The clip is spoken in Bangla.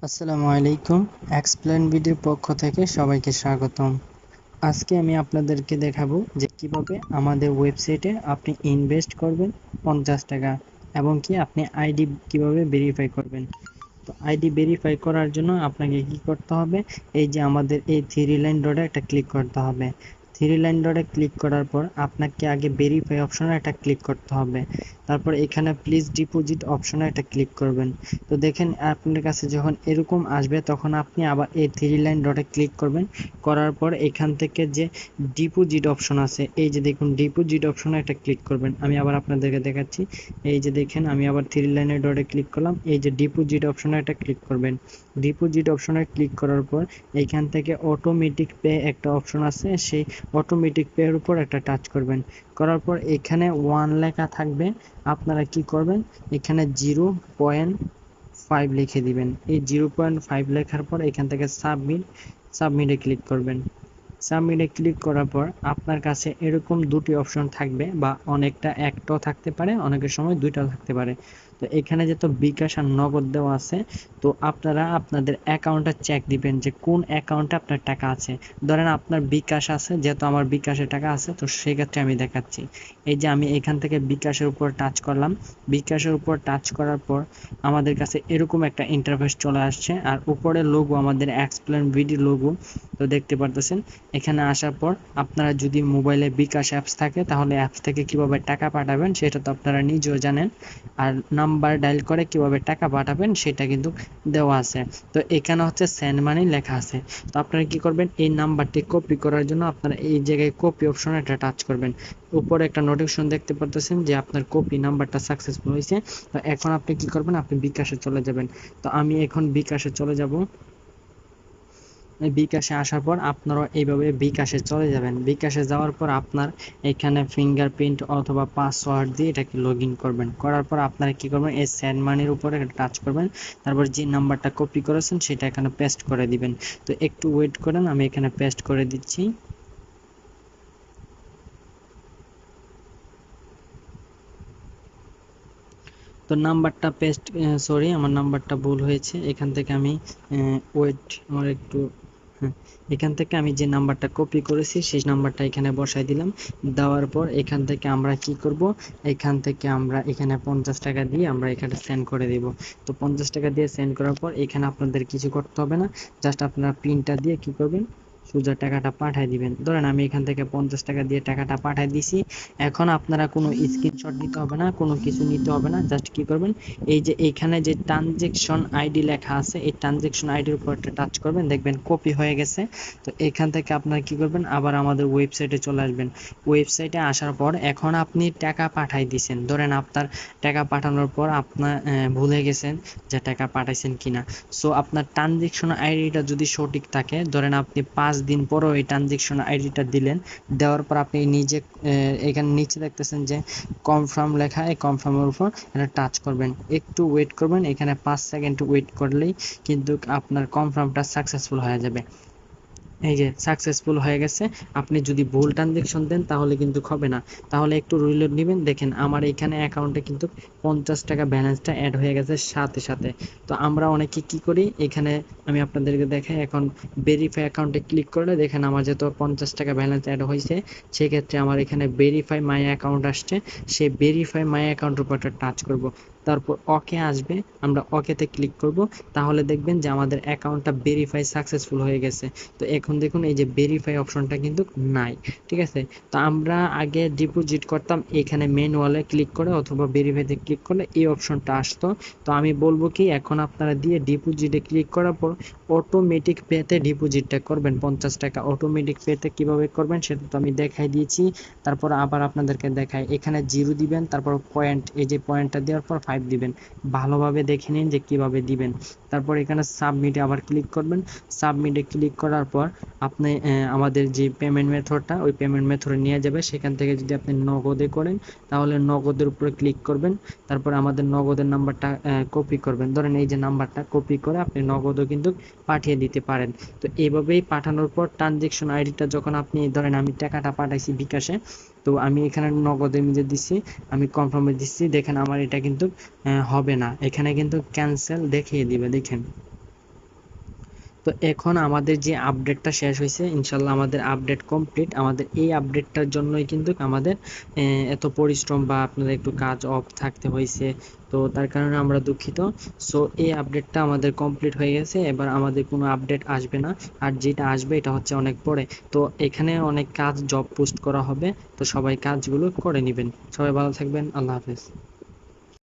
আসসালামু আলাইকুম। এক্সপ্লেন ভিডিওর পক্ষ থেকে সবাইকে স্বাগতম। আজকে আমি আপনাদেরকে দেখাবো যে কিভাবে আমাদের ওয়েবসাইটে আপনি ইনভেস্ট করবেন 50 টাকা এবং কি আপনি আইডি কিভাবে ভেরিফাই করবেন। তো আইডি ভেরিফাই করার জন্য আপনাকে কি করতে হবে, এই যে আমাদের এই থ্রি লাইন ডটে একটা ক্লিক করতে হবে। থ্রি লাইন ডটে ক্লিক করার পর আপনাকে আগে ভেরিফাই অপশনে একটা ক্লিক করতে হবে। তারপর এখানে প্লিজ ডিপোজিট অপশনে একটা ক্লিক করবেন। তো দেখেন আপনার কাছে যখন এরকম আসবে তখন আপনি আবার এই থ্রি লাইন ডটে ক্লিক করবেন। করার পর এখান থেকে যে ডিপোজিট অপশন আছে, এই যে দেখুন ডিপোজিট অপশনে একটা ক্লিক করবেন। আমি আবার আপনাদেরকে দেখাচ্ছি। এই যে দেখেন আমি আবার থ্রি লাইনের ডটে ক্লিক করলাম, এই যে ডিপোজিট অপশনে একটা ক্লিক করবেন। ডিপোজিট অপশনে ক্লিক করার পর এইখান থেকে অটোমেটিক পে একটা অপশন আছে, সেই অটোমেটিক পে এর উপর একটা টাচ করবেন। করার পর এখানে 1 লেখা থাকবে, আপনারা কি করবেন এখানে 0.5 লিখে দিবেন। এই 0.5 লেখার পর এখান থেকে সাবমিটে ক্লিক করবেন। সাবমিটে ক্লিক করার পর আপনার কাছে এরকম দুটি অপশন থাকবে, বা অনেকটা একটাও থাকতে পারে, অনেকের সময় দুইটাও থাকতে পারে। তো এখানে যেহেতু বিকাশ আর নগদ দেওয়া আছে, তো আপনারা আপনাদের অ্যাকাউন্টটা চেক দিবেন যে কোন অ্যাকাউন্টে আপনার টাকা আছে। ধরেন আপনার বিকাশ আছে, যেহেতু আমার বিকাশে টাকা আছে, তো সেক্ষেত্রে আমি দেখাচ্ছি। এই যে আমি এখান থেকে বিকাশের উপর টাচ করলাম। বিকাশের উপর টাচ করার পর আমাদের কাছে এরকম একটা ইন্টারফেস চলে আসছে, আর উপরে লোগো আমাদের এক্সপ্লেন ভিডিও লোগো। তো দেখতে পারতেছেন এখানে আসার পর আপনারা যদি মোবাইলে বিকাশ অ্যাপস থাকে তাহলে অ্যাপস থেকে কিভাবে টাকা পাঠাবেন সেটা তো আপনারা নিজেও জানেন, আর নাম্বার ডায়াল করে কিভাবে টাকা পাঠাবেন সেটা কিন্তু দেওয়া আছে। তো এখানে হচ্ছে সেন্ড মানি লেখা আছে। তো আপনারা কি করবেন, এই নাম্বারটি কপি করার জন্য আপনারা এই জায়গায় কপি অপশনে একটা টাচ করবেন। উপরে একটা নোটিফিকেশন দেখতে পারতেছেন যে আপনার কপি নাম্বারটা সাকসেসফুল হয়েছে। তো এখন আপনি কি করবেন, আপনি বিকাশে চলে যাবেন। তো আমি এখন বিকাশে চলে যাব। বিকাশে আসার পর আপনারাও এইভাবে বিকাশে চলে যাবেন। বিকাশে যাওয়ার পর আপনার এখানে ফিঙ্গারপ্রিন্ট অথবা পাসওয়ার্ড দিয়ে এটাকে লগ ইন করবেন। করার পর আপনারা কি করবেন, এই সেন্ড মানির উপরে টাচ করবেন। তারপর যে নাম্বারটা কপি করেছেন সেটা এখানে পেস্ট করে দিবেন। তো একটু ওয়েট করেন, আমি এখানে পেস্ট করে দিচ্ছি। তো নাম্বারটা পেস্ট, সরি আমার নাম্বারটা ভুল হয়েছে। এখান থেকে আমি ওয়েট, আমার একটু, হ্যাঁ, এখান থেকে আমি যে নাম্বারটা কপি করেছি সেই নাম্বারটা এখানে বসাই দিলাম। দেওয়ার পর এখান থেকে আমরা কি করব, এখান থেকে আমরা এখানে 50 টাকা দিয়ে আমরা এখানে সেন্ড করে দেব। তো 50 টাকা দিয়ে সেন্ড করার পর এখানে আপনাদের কিছু করতে হবে না, জাস্ট আপনারা পিনটা দিয়ে কি করবেন, সোজা টাকাটা পাঠায় দিবেন। ধরেন আমি এখান থেকে 50 টাকা দিয়ে টাকাটা পাঠায় দিছি। এখন আপনারা কোনো স্ক্রিনশট নিতে হবে না, কোনো কিছু নিতে হবে না, জাস্ট কি করবেন, এই যে এইখানে যে ট্রানজেকশন আইডি লেখা আছে এই ট্রানজেকশন আইডির উপর একটা টাচ করবেন, দেখবেন কপি হয়ে গেছে। তো এখান থেকে আপনারা কি করবেন, আবার আমাদের ওয়েবসাইটে চলে আসবেন। ওয়েবসাইটে আসার পর এখন আপনি টাকা পাঠাই দিয়েছেন, ধরেন আপনার টাকা পাঠানোর পর আপনার ভুলে গেছেন যে টাকা পাঠাইছেন কিনা। সো আপনার ট্রানজেকশন আইডিটা যদি সঠিক থাকে, ধরেন আপনি 5 দিন পরও এই ট্রানজেকশন আইডিটা দিলেন, দেওয়ার পর আপনি নিজে এখানে নিচে দেখতেছেন যে কনফার্ম লেখা, এই কনফার্মের উপর এটা টাচ করবেন। একটু ওয়েট করবেন, এখানে 5 সেকেন্ড ওয়েট করলেই কিন্তু আপনার কনফার্মটা সাকসেসফুল হয়ে যাবে। এই যে সাকসেসফুল হয়ে গেছে। আপনি যদি ভুল ট্রানজেকশন দেন তাহলে কিন্তু হবে না। তাহলে একটু রিলোড নেবেন, দেখেন আমার এখানে অ্যাকাউন্টে কিন্তু 50 টাকা ব্যালেন্সটা অ্যাড হয়ে গেছে সাথে সাথে। তো আমরা অনেকে কি করি, এখানে আমি আপনাদেরকে দেখাই, এখন ভেরিফাই অ্যাকাউন্টে ক্লিক করলে দেখেন আমার যেহেতু 50 টাকা ব্যালেন্স অ্যাড হয়েছে, সেক্ষেত্রে আমার এখানে ভেরিফাই মাই অ্যাকাউন্ট আসছে। সেই ভেরিফাই মাই অ্যাকাউন্টের উপর একটা টাচ করব। তারপর ওকে আসবে, আমরা ওকেতে ক্লিক করব। তাহলে দেখবেন যে আমাদের অ্যাকাউন্টটা ভেরিফাই সাকসেসফুল হয়ে গেছে। তো এখন দেখুন এই যে ভেরিফাই অপশনটা কিন্তু নাই, ঠিক আছে। তো আমরা আগে ডিপোজিট করতাম এখানে ম্যানুয়ালে ক্লিক করে অথবা ভেরিফাইতে ক্লিক করলে এই অপশনটা আসতো। তো আমি বলবো কি, এখন আপনারা দিয়ে ডিপোজিটে ক্লিক করার পর অটোমেটিক পেতে ডিপোজিটটা করবেন 50 টাকা। অটোমেটিক পেতে কিভাবে করবেন সেটা তো আমি দেখাই দিয়েছি। তারপর আবার আপনাদেরকে দেখাই, এখানে 0 দিবেন, তারপর পয়েন্ট, এই যে পয়েন্টটা দেওয়ার পর 5 দিবেন। ভালোভাবে দেখে নিন যে কিভাবে দিবেন। তারপর এখানে সাবমিটে আবার ক্লিক করবেন। সাবমিটে ক্লিক করার পর আপনি আমাদের যে পেমেন্ট মেথডটা, ওই পেমেন্ট মেথডে নিয়ে যাবে। সেখান থেকে যদি আপনি নগদে করেন তাহলে নগদের উপরে ক্লিক করবেন। তারপর আমাদের নগদের নাম্বারটা কপি করবেন, ধরেন এই যে নাম্বারটা কপি করে আপনি নগদও কিন্তু পাঠিয়ে দিতে পারেন। তো এইভাবেই পাঠানোর পর ট্রানজেকশন আইডিটা যখন আপনি, ধরেন আমি টাকাটা পাঠাইছি বিকাশে, তো আমি এখানে নগদে নিজে দিচ্ছি, আমি কনফার্মে দিচ্ছি, দেখেন আমার এটা কিন্তু হবে না, এখানে কিন্তু ক্যান্সেল দেখিয়ে দিবে, দেখেন তো এখন আমাদের যে আপডেটটা শেষ হয়েছে, ইনশাল্লাহ আমাদের আপডেট কমপ্লিট। আমাদের এই আপডেটটার জন্যই কিন্তু আমাদের এত পরিশ্রম বা আপনাদের একটু কাজ অফ থাকতে হয়েছে, তো তার কারণে আমরা দুঃখিত। সো এই আপডেটটা আমাদের কমপ্লিট হয়ে গেছে, এবার আমাদের কোনো আপডেট আসবে না। আর যেটা আসবে এটা হচ্ছে অনেক পরে। তো এখানে অনেক কাজ জব পোস্ট করা হবে, তো সবাই কাজগুলো করে নেবেন। সবাই ভালো থাকবেন, আল্লাহ হাফেজ।